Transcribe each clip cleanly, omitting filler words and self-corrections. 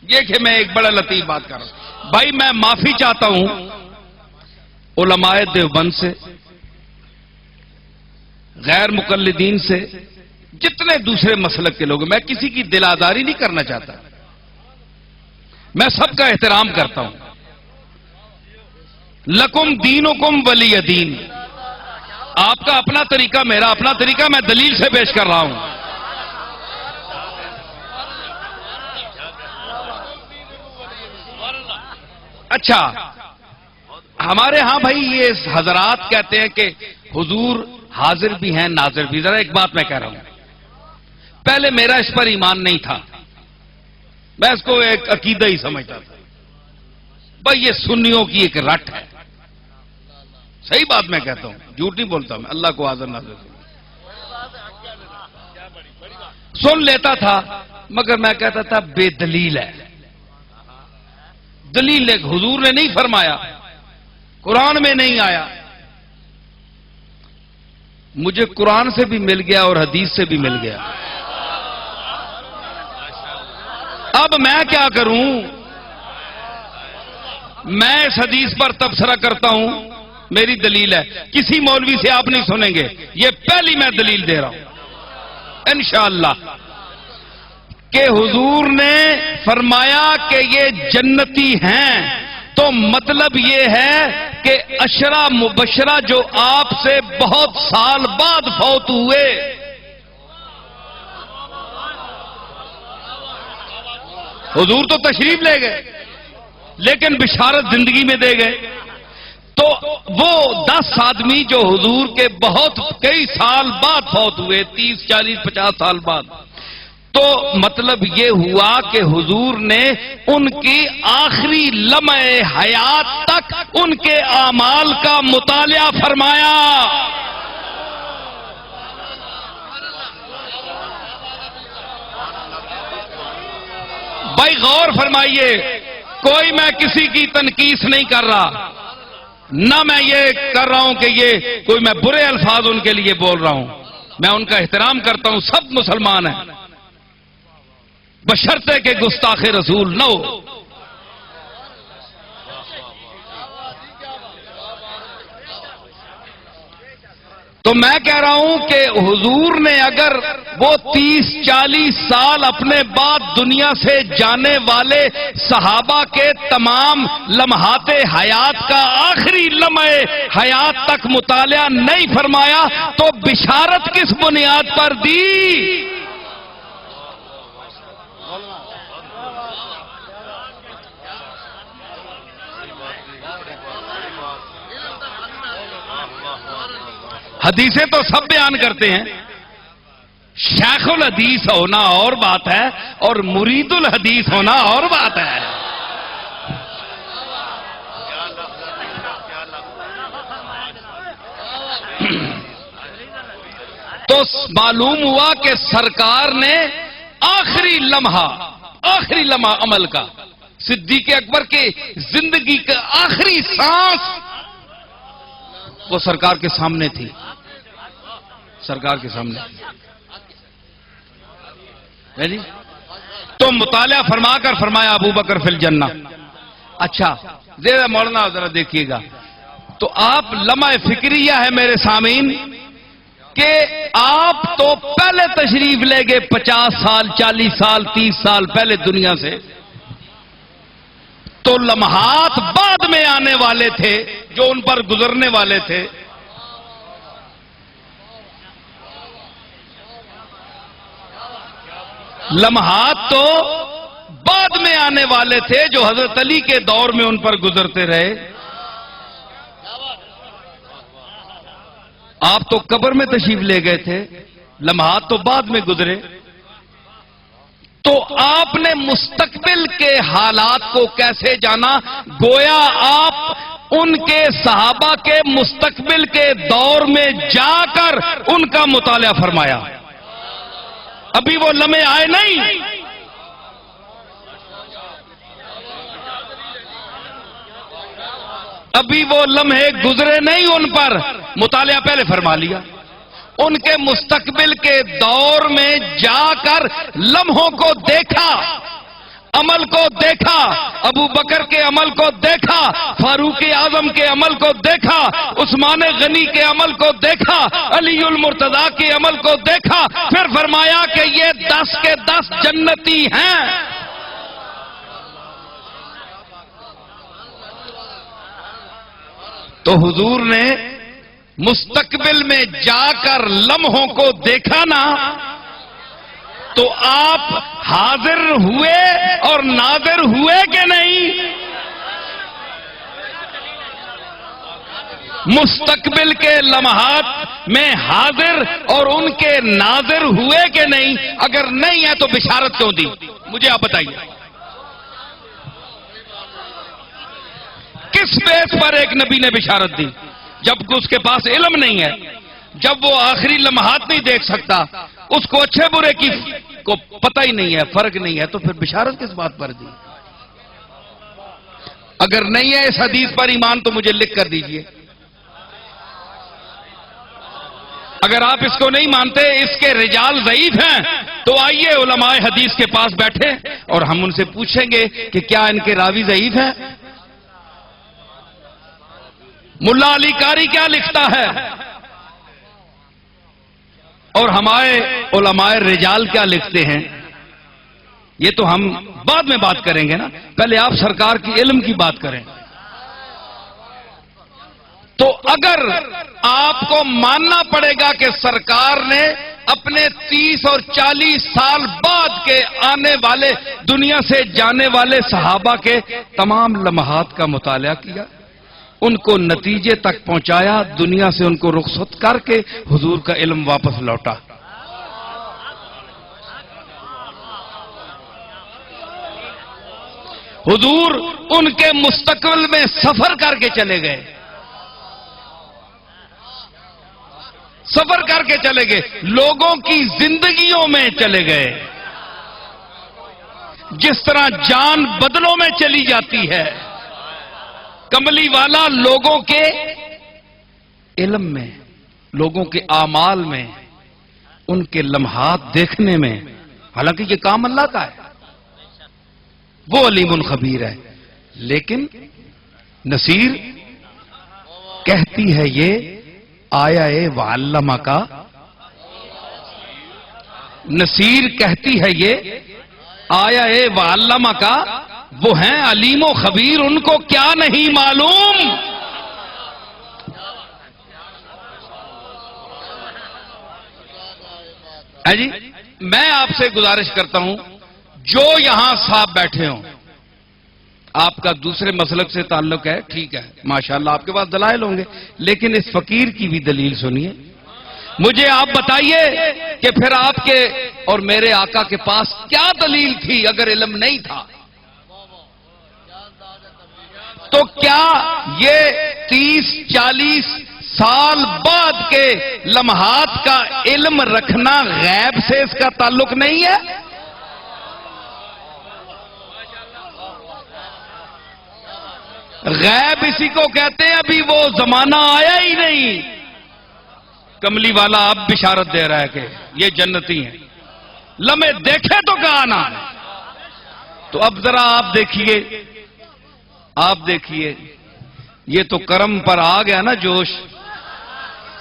یہ کہ میں ایک بڑا لطیف بات کر رہا ہوں بھائی، میں معافی چاہتا ہوں علماء دیوبند سے، غیر مقلدین سے، جتنے دوسرے مسلک کے لوگ، میں کسی کی دل آزاری نہیں کرنا چاہتا، میں سب کا احترام کرتا ہوں۔ لکم دینکم ولی دین، آپ کا اپنا طریقہ، میرا اپنا طریقہ، میں دلیل سے پیش کر رہا ہوں۔ اچھا، ہمارے ہاں بھائی یہ حضرات کہتے ہیں کہ حضور حاضر بھی ہیں ناظر بھی۔ ذرا ایک بات میں کہہ رہا ہوں، پہلے میرا اس پر ایمان نہیں تھا، میں اس کو ایک عقیدہ ہی سمجھتا تھا، بھائی یہ سنیوں کی ایک رٹ ہے۔ صحیح بات میں کہتا ہوں، جھوٹ نہیں بولتا میں، اللہ کو حاضر ناظر سن لیتا تھا، مگر میں کہتا تھا بے دلیل ہے۔ دلیل ایک حضور نے نہیں فرمایا، قرآن میں نہیں آیا۔ مجھے قرآن سے بھی مل گیا اور حدیث سے بھی مل گیا، اب میں کیا کروں؟ میں اس حدیث پر تبصرہ کرتا ہوں، میری دلیل ہے، کسی مولوی سے آپ نہیں سنیں گے، یہ پہلی میں دلیل دے رہا ہوں انشاءاللہ، کہ حضور نے فرمایا کہ یہ جنتی ہیں، تو مطلب یہ ہے کہ عشرہ مبشرہ جو آپ سے بہت سال بعد فوت ہوئے، حضور تو تشریف لے گئے لیکن بشارت زندگی میں دے گئے، تو وہ 10 آدمی جو حضور کے بہت کئی سال بعد فوت ہوئے، 30 40 50 سال بعد، تو مطلب یہ ہوا کہ حضور نے ان کی آخری لمحے حیات تک ان کے اعمال کا مطالعہ فرمایا۔ بھائی غور فرمائیے، کوئی میں کسی کی تنقیص نہیں کر رہا، نہ میں یہ کر رہا ہوں کہ یہ کوئی میں برے الفاظ ان کے لیے بول رہا ہوں، میں ان کا احترام کرتا ہوں، سب مسلمان ہیں، بشرطے کہ گستاخ رسول نہ ہو۔ تو میں کہہ رہا ہوں کہ حضور نے اگر وہ 30-40 سال اپنے بعد دنیا سے جانے والے صحابہ کے تمام لمحات حیات کا آخری لمحے حیات تک مطالعہ نہیں فرمایا تو بشارت کس بنیاد پر دی؟ حدیثیں تو سب بیان کرتے ہیں، شیخ الحدیث ہونا اور بات ہے اور مرید الحدیث ہونا اور بات ہے۔ تو معلوم ہوا کہ سرکار نے آخری لمحہ عمل کا، صدیق اکبر کی زندگی کا آخری سانس وہ سرکار کے سامنے تھی، سرکار کے سامنے ہے جی۔ تو مطالعہ فرما کر فرمایا ابو بکر فی الجنہ۔ اچھا ذرا مولانا ذرا دیکھیے گا، تو آپ لمحہ فکریہ ہے میرے سامعین کہ آپ تو پہلے تشریف لے گئے 50 سال 40 سال 30 سال پہلے دنیا سے، تو لمحات بعد میں آنے والے تھے جو ان پر گزرنے والے تھے۔ لمحات تو بعد میں آنے والے تھے جو حضرت علی کے دور میں ان پر گزرتے رہے۔ آپ تو قبر میں تشریف لے گئے تھے، لمحات تو بعد میں گزرے، تو آپ نے مستقبل کے حالات کو کیسے جانا؟ گویا آپ ان کے صحابہ کے مستقبل کے دور میں جا کر ان کا مطالعہ فرمایا، ابھی وہ لمحے آئے نہیں۔ ابھی وہ لمحے گزرے نہیں، ان پر مطالعہ پہلے فرما لیا، ان کے مستقبل کے دور میں جا کر لمحوں کو دیکھا، عمل کو دیکھا، ابو بکر کے عمل کو دیکھا، فاروق اعظم کے عمل کو دیکھا، عثمان غنی کے عمل کو دیکھا، علی المرتضیٰ کے عمل کو دیکھا، پھر فرمایا کہ یہ 10 کے 10 جنتی ہیں۔ تو حضور نے مستقبل میں جا کر لمحوں کو دیکھا نا، تو آپ حاضر ہوئے اور ناظر ہوئے کہ نہیں؟ مستقبل کے لمحات میں حاضر اور ان کے ناظر ہوئے کہ نہیں؟ اگر نہیں ہے تو بشارت کیوں دی؟ مجھے آپ بتائیے، کس بیس پر ایک نبی نے بشارت دی؟ جبکہ اس کے پاس علم نہیں ہے، جب وہ آخری لمحات نہیں دیکھ سکتا، اس کو اچھے برے کی کو پتہ ہی نہیں ہے، فرق نہیں ہے، تو پھر بشارت کس بات پر دی؟ اگر نہیں ہے اس حدیث پر ایمان تو مجھے لکھ کر دیجئے۔ اگر آپ اس کو نہیں مانتے، اس کے رجال ضعیف ہیں، تو آئیے علماء حدیث کے پاس بیٹھے اور ہم ان سے پوچھیں گے کہ کیا ان کے راوی ضعیف ہیں؟ ملا علی قاری کیا لکھتا ہے اور ہمارے علماء رجال کیا لکھتے ہیں، یہ تو ہم بعد میں بات کریں گے نا، پہلے آپ سرکار کی علم کی بات کریں۔ تو اگر آپ کو ماننا پڑے گا کہ سرکار نے اپنے 30 اور 40 سال بعد کے آنے والے دنیا سے جانے والے صحابہ کے تمام لمحات کا مطالعہ کیا، ان کو نتیجے تک پہنچایا، دنیا سے ان کو رخصت کر کے حضور کا علم واپس لوٹا۔ حضور ان کے مستقبل میں سفر کر کے چلے گئے، سفر کر کے چلے گئے، لوگوں کی زندگیوں میں چلے گئے، جس طرح جان بدلوں میں چلی جاتی ہے۔ کملی والا لوگوں کے علم میں، لوگوں کے اعمال میں، ان کے لمحات دیکھنے میں، حالانکہ یہ کام اللہ کا ہے، وہ علیم خبیر ہے، لیکن نصیر کہتی ہے یہ آیا وعلمہ کا، نصیر کہتی ہے یہ آیا وعلمہ کا، وہ ہیں علیم و خبیر، ان کو کیا نہیں معلوم؟ جی میں آپ سے گزارش کرتا ہوں، جو یہاں صاحب بیٹھے ہوں، آپ کا دوسرے مسلک سے تعلق ہے، ٹھیک ہے، ماشاءاللہ آپ کے پاس دلائل ہوں گے، لیکن اس فقیر کی بھی دلیل سنیے۔ مجھے آپ بتائیے کہ پھر آپ کے اور میرے آقا کے پاس کیا دلیل تھی اگر علم نہیں تھا؟ تو کیا یہ 30-40 سال بعد کے لمحات کا علم رکھنا غیب سے اس کا تعلق نہیں ہے؟ غیب اسی کو کہتے ہیں، ابھی وہ زمانہ آیا ہی نہیں۔ کملی والا اب بشارت دے رہا ہے کہ یہ جنتی ہیں، لمحے دیکھے تو کہا نا۔ تو اب ذرا آپ دیکھیے، یہ تو کرم پر آ گیا نا جوش،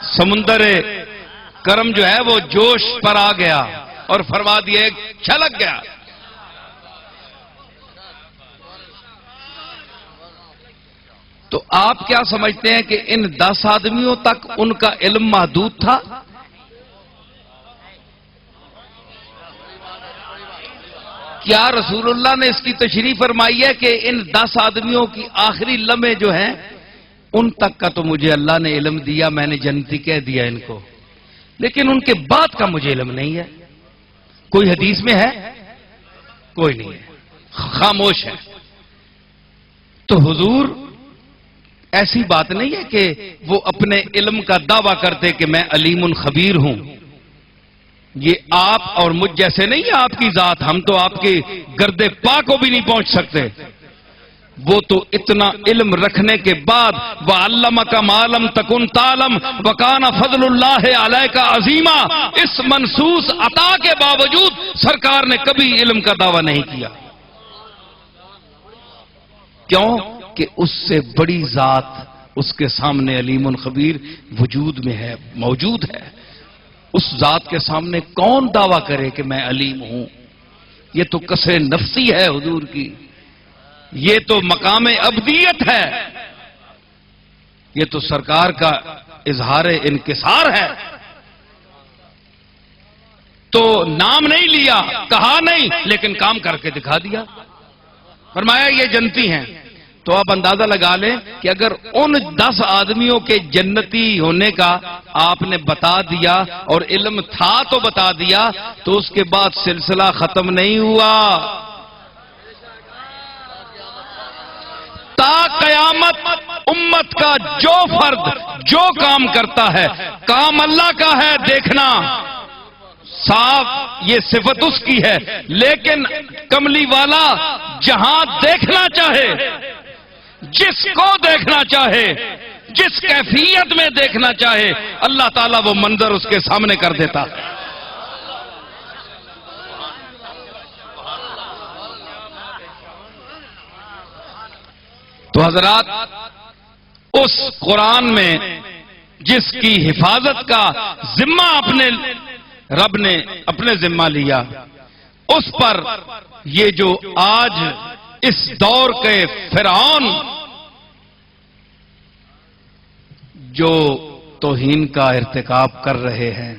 سمندر کرم جو ہے وہ جوش پر آ گیا اور فرما دیا، چھلک گیا۔ تو آپ کیا سمجھتے ہیں کہ ان 10 آدمیوں تک ان کا علم محدود تھا؟ کیا رسول اللہ نے اس کی تشریح فرمائی ہے کہ ان 10 آدمیوں کی آخری لمحے جو ہیں ان تک کا تو مجھے اللہ نے علم دیا، میں نے جنتی کہہ دیا ان کو، لیکن ان کے بعد کا مجھے علم نہیں ہے؟ کوئی حدیث میں ہے؟ کوئی نہیں ہے، خاموش ہے۔ تو حضور ایسی بات نہیں ہے کہ وہ اپنے علم کا دعویٰ کرتے کہ میں علیم خبیر ہوں، یہ آپ اور مجھ جیسے نہیں ہے آپ کی ذات، ہم تو آپ کے گرد پا کو بھی نہیں پہنچ سکتے۔ وہ تو اتنا علم رکھنے کے بعد وَعَلَّمَكَ مَا لَمْ تَكُنْ تَعْلَمْ وَكَانَ فَضْلُ اللَّهِ عَلَيْكَ عَظِيمًا، اس منصوص عطا کے باوجود سرکار نے کبھی علم کا دعویٰ نہیں کیا۔ کیوں کہ اس سے بڑی ذات اس کے سامنے علیم خبیر وجود میں ہے، موجود ہے. اس ذات کے سامنے کون دعویٰ کرے کہ میں علیم ہوں؟ یہ تو کسر نفسی ہے حضور کی، یہ تو مقام ابدیت ہے، یہ تو سرکار کا اظہار انکسار ہے. تو نام نہیں لیا، کہا نہیں، لیکن کام کر کے دکھا دیا. فرمایا یہ جنتی ہیں. تو آپ اندازہ لگا لیں کہ اگر ان 10 آدمیوں کے جنتی ہونے کا آپ نے بتا دیا اور علم تھا تو بتا دیا، تو اس کے بعد سلسلہ ختم نہیں ہوا. تا قیامت امت کا جو فرد جو کام کرتا ہے، کام اللہ کا ہے دیکھنا، صاف یہ صفت اس کی ہے. لیکن کملی والا جہاں دیکھنا چاہے، جس کو دیکھنا چاہے، جس کیفیت میں دیکھنا چاہے، اللہ تعالیٰ وہ منظر اس کے سامنے کر دیتا. تو حضرات، اس قرآن میں جس کی حفاظت کا ذمہ اپنے رب نے اپنے ذمہ لیا، اس پر یہ جو آج اس دور کے فرعون جو توہین کا ارتکاب کر رہے ہیں،